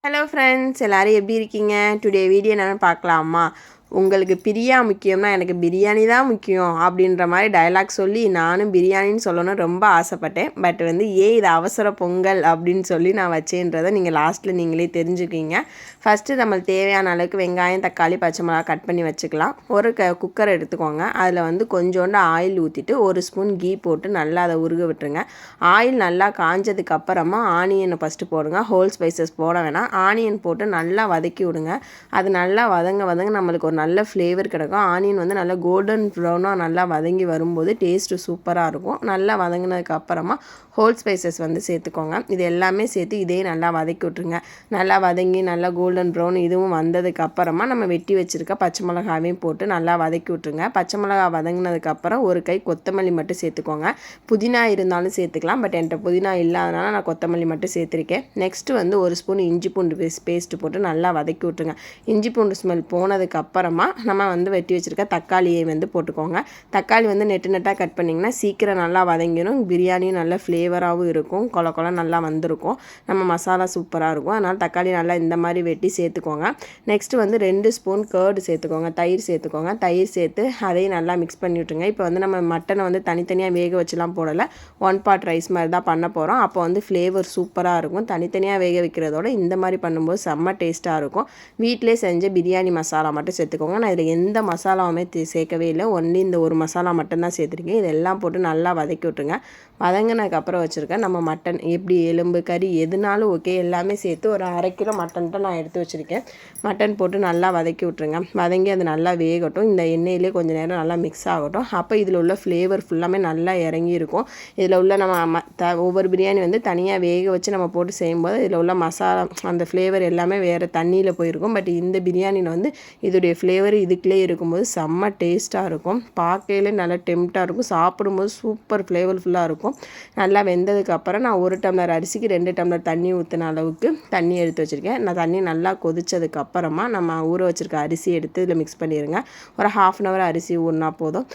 Hello friends, எல்லோரும் எப்படி இருக்கீங்க? டுடே வீடியோ என்னென்னு பார்க்கலாமா? உங்களுக்கு பிரியா முக்கியம்னா எனக்கு பிரியாணி தான் முக்கியம் அப்படின்ற மாதிரி டயலாக் சொல்லி நானும் பிரியாணின்னு சொல்லணும்னு ரொம்ப ஆசைப்பட்டேன். பட் இது அவசர பொங்கல் அப்படின்னு சொல்லி நான் வச்சேன்றதை நீங்கள் லாஸ்ட்டில் நீங்களே தெரிஞ்சுக்கிங்க. ஃபஸ்ட்டு நம்மளுக்கு தேவையான அளவுக்கு வெங்காயம், தக்காளி, பச்சை மிளகா கட் பண்ணி வச்சுக்கலாம். ஒரு குக்கர் எடுத்துக்கோங்க. அதில் கொஞ்சோண்டு ஆயில் ஊற்றிட்டு ஒரு ஸ்பூன் கீ போட்டு நல்லா அதை உருக விட்டுருங்க. ஆயில் நல்லா காஞ்சதுக்கு அப்புறமா ஆனியனை ஃபஸ்ட்டு போடுங்க. ஹோல் ஸ்பைசஸ் போட வேணாம். ஆனியன் போட்டு நல்லா வதக்கி விடுங்க. அது நல்லா வதங்க நம்மளுக்கு ஒரு நல்ல ஃப்ளேவர் கிடைக்கும். ஆனியன் நல்லா கோல்டன் ப்ரௌனாக நல்லா வதங்கி வரும்போது டேஸ்ட்டு சூப்பராக இருக்கும். நல்லா வதங்கினதுக்கு அப்புறமா ஹோல் ஸ்பைசஸ் சேர்த்துக்கோங்க. இது எல்லாமே சேர்த்து இதே நல்லா வதக்கி விட்ருங்க. நல்லா வதங்கி நல்லா கோல்டன் ப்ரௌன் இதுவும் வந்ததுக்கு அப்புறமா நம்ம வெட்டி வச்சுருக்க பச்சை மிளகாவையும் போட்டு நல்லா வதக்கி விட்ருங்க. பச்சை மிளகா வதங்கினதுக்கப்புறம் ஒரு கை கொத்தமல்லி மட்டும் சேர்த்துக்கோங்க. புதினா இருந்தாலும் சேர்த்துக்கலாம். பட் என்கிட்ட புதினா இல்லாதனால நான் கொத்தமல்லி மட்டும் சேர்த்துருக்கேன். நெக்ஸ்ட்டு ஒரு ஸ்பூன் இஞ்சி பூண்டு பேஸ்ட்டு போட்டு நல்லா வதக்கி விட்ருங்க. இஞ்சி பூண்டு ஸ்மெல் போனதுக்கு அப்புறமா நம்ம வெட்டி வச்சுருக்க தக்காளியை போட்டுக்கோங்க. தக்காளி நெட்டு நெட்டாக கட் பண்ணிங்கன்னா சீக்கிரம் நல்லா வதங்கிடும். பிரியாணியும் நல்லா ஃப்ளேவராகவும் இருக்கும். கொல நல்லா வந்திருக்கும். நம்ம மசாலா சூப்பராக இருக்கும். அதனால் தக்காளி நல்லா இந்த மாதிரி வெட்டி சேர்த்துக்கோங்க. நெக்ஸ்ட்டு 2 ஸ்பூன் கர்டு சேர்த்துக்கோங்க. தயிர் சேர்த்துக்கோங்க. தயிர் சேர்த்து அதையும் நல்லா மிக்ஸ் பண்ணி விட்டுருங்க. இப்போ நம்ம மட்டனை தனித்தனியாக வேக வச்சுலாம் போடலை. 1 பார்ட் ரைஸ் மாதிரி தான் பண்ண போகிறோம். அப்போ ஃப்ளேவர் சூப்பராக இருக்கும். தனித்தனியாக வேக வைக்கிறதோட இந்த மாதிரி பண்ணும்போது செம்ம டேஸ்ட்டாக இருக்கும். வீட்டிலே செஞ்ச பிரியாணி மசாலா மட்டும் சேர்த்துக்கோங்க. நான் இதில் எந்த மசாலாவுமே சேர்க்கவே இல்லை. ஒன்லி இந்த ஒரு மசாலா மட்டும்தான் சேர்த்துருக்கேன். இதெல்லாம் போட்டு நல்லா வதக்கி விட்டுருங்க. வதங்கினதுக்கப்புறம் வச்சுருக்கேன் நம்ம மட்டன், எப்படி எலும்பு கறி எதுனாலும் ஓகே, எல்லாமே சேர்த்து ஒரு 1/2 கிலோ மட்டன்ட்டு நான் எடுத்து வச்சுருக்கேன். மட்டன் போட்டு நல்லா வதக்கி விட்ருங்க. வதங்கி அது நல்லா வேகட்டும். இந்த எண்ணெயிலே கொஞ்சம் நேரம் நல்லா மிக்ஸ் ஆகட்டும். அப்போ இதில் உள்ள ஃப்ளேவர் ஃபுல்லாமே நல்லா இறங்கி இருக்கும். இதில் உள்ள நம்ம ஒவ்வொரு பிரியாணி தனியாக வேக வச்சு நம்ம போட்டு செய்யும்போது இதில் உள்ள மசாலா அந்த ஃப்ளேவர் எல்லாமே வேறு தண்ணியில் போயிருக்கும். பட் இந்த பிரியாணியில் இதோடைய ஃப்ளேவர் இதுக்குள்ளே இருக்கும்போது செம்ம டேஸ்ட்டாக இருக்கும். பார்க்கையிலே நல்லா டெம்ப்டாக இருக்கும். சாப்பிடும்போது சூப்பர் ஃப்ளேவர்ஃபுல்லாக இருக்கும். நல்லா வெந்ததுக்கப்புறம் நான் 1 டம்ளர் அரிசிக்கு 2 டம்ளர் தண்ணி ஊற்றின அளவுக்கு தண்ணி எடுத்து வச்சுருக்கேன். நான் தண்ணி நல்லா கொதிச்சதுக்கப்புறமா நம்ம ஊற வச்சுருக்க அரிசி எடுத்து இதில் மிக்ஸ் பண்ணிடுங்க. ஒரு 1/2 hour அரிசி ஊறினா போதும்.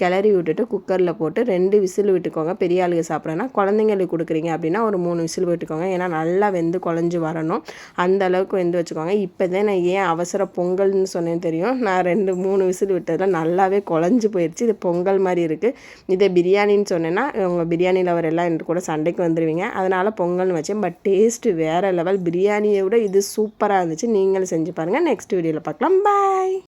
கிளறி விட்டுட்டு குக்கரில் போட்டு 2 விசில் விட்டுக்கோங்க. பெரிய ஆளுங்க சாப்பிட்றேன்னா, குழந்தைங்களுக்கு கொடுக்குறீங்க அப்படின்னா ஒரு 3 விசில் விட்டுக்கோங்க. ஏன்னா நல்லா வெந்து குழஞ்சி வரணும். அந்த அளவுக்கு வெந்து வச்சுக்கோங்க. இப்போ தான் நான் ஏன் அவசர பொங்கல்னு சொன்னேன்னு தெரியும். நான் 2-3 விசில் விட்டதில் நல்லாவே குழஞ்சி போயிடுச்சு. இது பொங்கல் மாதிரி இருக்குது. இதை பிரியாணின்னு சொன்னேன்னா உங்கள் பிரியாணி லவர் எல்லாம் என்கிட்ட கூட சண்டைக்கு வந்துடுவீங்க. அதனால் பொங்கல்னு வச்சேன். பட் டேஸ்ட்டு வேறு லெவல். பிரியாணியை விட இது சூப்பராக இருந்துச்சு. நீங்களும் செஞ்சு பாருங்கள். நெக்ஸ்ட் வீடியோவில் பார்க்கலாம். பாய்.